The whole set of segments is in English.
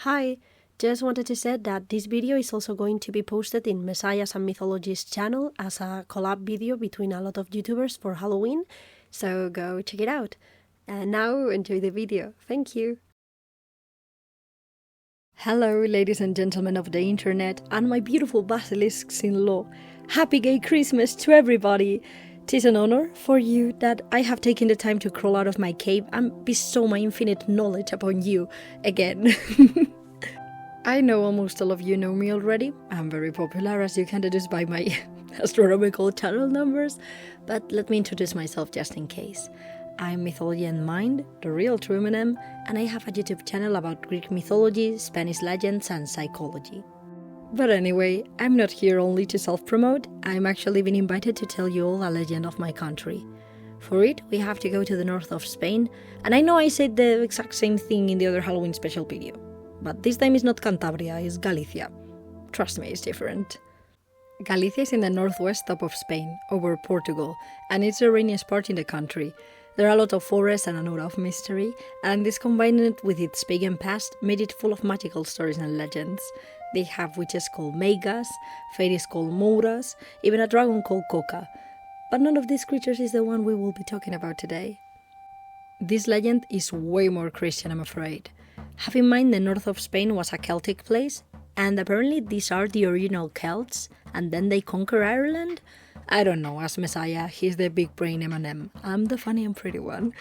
Hi, just wanted to say that this video is also going to be posted in Messhias and Mythology's channel as a collab video between a lot of YouTubers for Halloween, so go check it out. And now enjoy the video. Thank you. Hello, ladies and gentlemen of the internet and my beautiful basilisks in law. Happy gay Christmas to everybody! 'Tis an honor for you that I have taken the time to crawl out of my cave and bestow my infinite knowledge upon you again. I know almost all of you know me already. I'm very popular, as you can deduce by my astronomical channel numbers, but let me introduce myself just in case. I'm Mythology and Mind, the real true M&M, and I have a YouTube channel about Greek mythology, Spanish legends, and psychology. But anyway, I'm not here only to self-promote, I'm actually been invited to tell you all a legend of my country. For it, we have to go to the north of Spain, and I know I said the exact same thing in the other Halloween special video, but this time it's not Cantabria, it's Galicia. Trust me, it's different. Galicia is in the northwest top of Spain, over Portugal, and it's the rainiest part in the country. There are a lot of forests and an aura of mystery, and this combined with its pagan past made it full of magical stories and legends. They have witches called Megas, fairies called Mouras, even a dragon called Coca. But none of these creatures is the one we will be talking about today. This legend is way more Christian, I'm afraid. Have in mind the north of Spain was a Celtic place, and apparently these are the original Celts, and then they conquer Ireland? I don't know, as Messiah, he's the big brain M&M. I'm the funny and pretty one.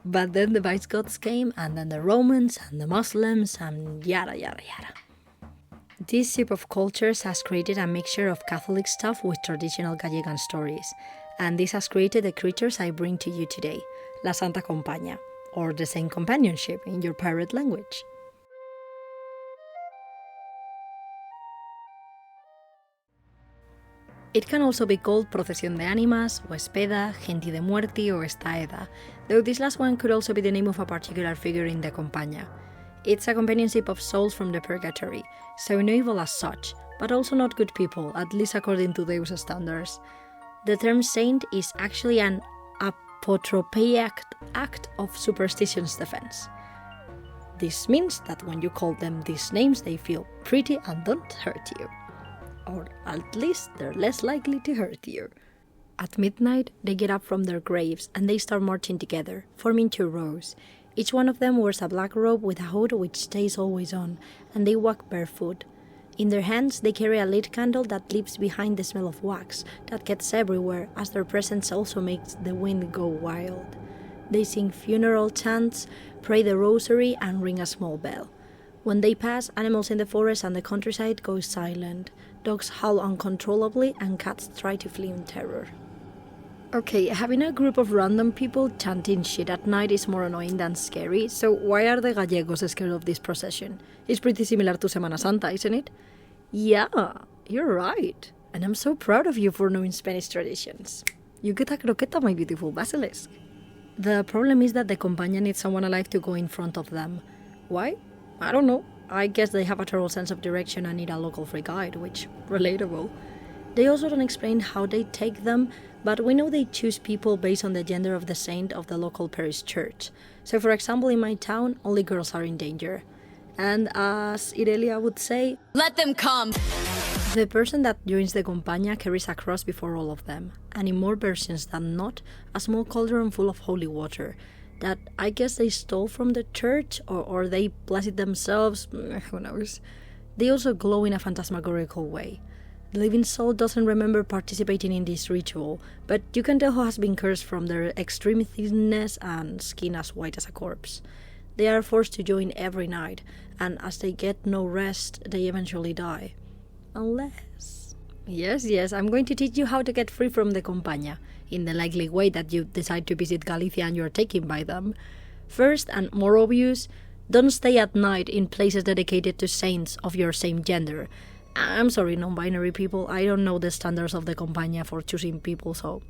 But then the Visigoths came, and then the Romans, and the Muslims, and yada yada yada. This soup of cultures has created a mixture of Catholic stuff with traditional Gallegan stories, and this has created the creatures I bring to you today, La Santa Compaña, or the Saint Companionship in your pirate language. It can also be called Procesión de Ánimas, o Espeda, Genti de Muerti, or Estaeda, though this last one could also be the name of a particular figure in the Compaña. It's a companionship of souls from the purgatory, so no evil as such, but also not good people, at least according to Deus standards. The term saint is actually an apotropaic act of superstitious defense. This means that when you call them these names, they feel pretty and don't hurt you. Or at least they're less likely to hurt you. At midnight, they get up from their graves and they start marching together, forming two rows. Each one of them wears a black robe with a hood which stays always on, and they walk barefoot. In their hands, they carry a lit candle that leaves behind the smell of wax that gets everywhere, as their presence also makes the wind go wild. They sing funeral chants, pray the rosary, and ring a small bell. When they pass, animals in the forest and the countryside go silent. Dogs howl uncontrollably, and cats try to flee in terror. Okay, having a group of random people chanting shit at night is more annoying than scary, so why are the Gallegos scared of this procession? It's pretty similar to Semana Santa, isn't it? Yeah, you're right. And I'm so proud of you for knowing Spanish traditions. You get a croqueta, my beautiful basilisk. The problem is that the Compaña needs someone alive to go in front of them. Why? I don't know. I guess they have a total sense of direction and need a local free guide, which, relatable. They also don't explain how they take them, but we know they choose people based on the gender of the saint of the local parish church. So for example, in my town, only girls are in danger. And as Irelia would say, let them come! The person that joins the Compaña carries a cross before all of them, and in more versions than not, a small cauldron full of holy water, that I guess they stole from the church, or they blessed it themselves, who knows. They also glow in a phantasmagorical way. The living soul doesn't remember participating in this ritual, but you can tell who has been cursed from their extreme thinness and skin as white as a corpse. They are forced to join every night, and as they get no rest, they eventually die. Unless... Yes, I'm going to teach you how to get free from the Compaña, in the likely way that you decide to visit Galicia and you're taken by them. First, and more obvious, don't stay at night in places dedicated to saints of your same gender. I'm sorry, non-binary people, I don't know the standards of the Compaña for choosing people, so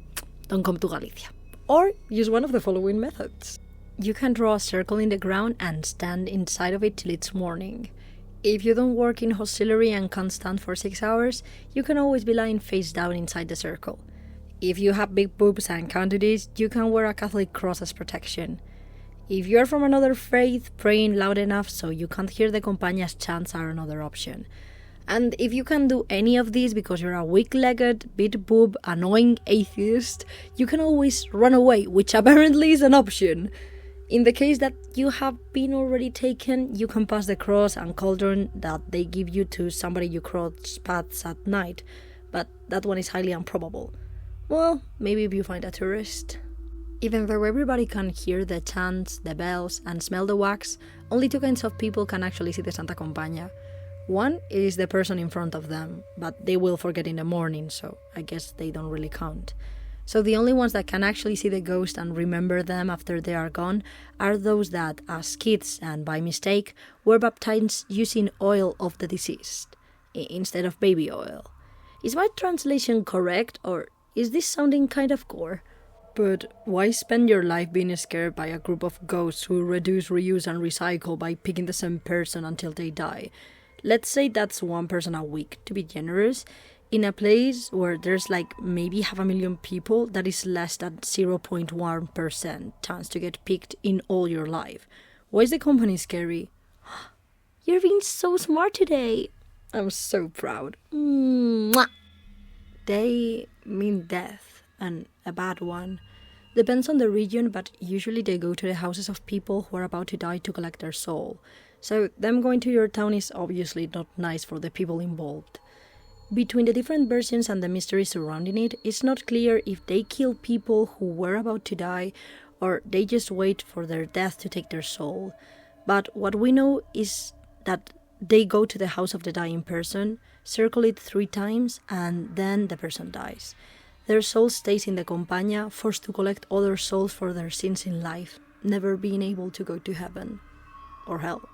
don't come to Galicia. Or use one of the following methods. You can draw a circle in the ground and stand inside of it till it's morning. If you don't work in hostelry and can't stand for 6 hours, you can always be lying face down inside the circle. If you have big boobs and can't do this, you can wear a Catholic cross as protection. If you're from another faith, praying loud enough so you can't hear the Compaña's chants are another option. And if you can't do any of these because you're a weak-legged, bit-boob, annoying atheist, you can always run away, which apparently is an option. In the case that you have been already taken, you can pass the cross and cauldron that they give you to somebody you cross paths at night, but that one is highly improbable. Well, maybe if you find a tourist. Even though everybody can hear the chants, the bells, and smell the wax, only two kinds of people can actually see the Santa Compaña. One is the person in front of them, but they will forget in the morning, so I guess they don't really count. So the only ones that can actually see the ghost and remember them after they are gone are those that, as kids and by mistake, were baptized using oil of the deceased, instead of baby oil. Is my translation correct, or is this sounding kind of gore? But why spend your life being scared by a group of ghosts who reduce, reuse, and recycle by picking the same person until they die? Let's say that's one person a week, to be generous. In a place where there's like maybe 500,000 people, that is less than 0.1% chance to get picked in all your life. Why is the company scary? You're being so smart today. I'm so proud. Mwah! They mean death, and a bad one. Depends on the region, but usually they go to the houses of people who are about to die to collect their soul. So them going to your town is obviously not nice for the people involved. Between the different versions and the mystery surrounding it, it's not clear if they kill people who were about to die or they just wait for their death to take their soul. But what we know is that they go to the house of the dying person, circle it 3 times, and then the person dies. Their soul stays in the Compaña, forced to collect other souls for their sins in life, never being able to go to heaven or hell.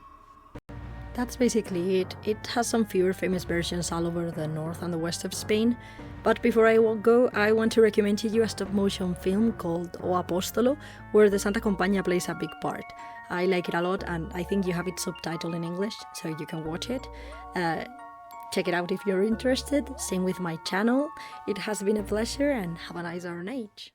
That's basically it. It has some fewer famous versions all over the north and the west of Spain. But before I go, I want to recommend to you a stop-motion film called O Apostolo, where the Santa Compaña plays a big part. I like it a lot, and I think you have it subtitled in English, so you can watch it. Check it out if you're interested. Same with my channel. It has been a pleasure, and have a nice Iron Age.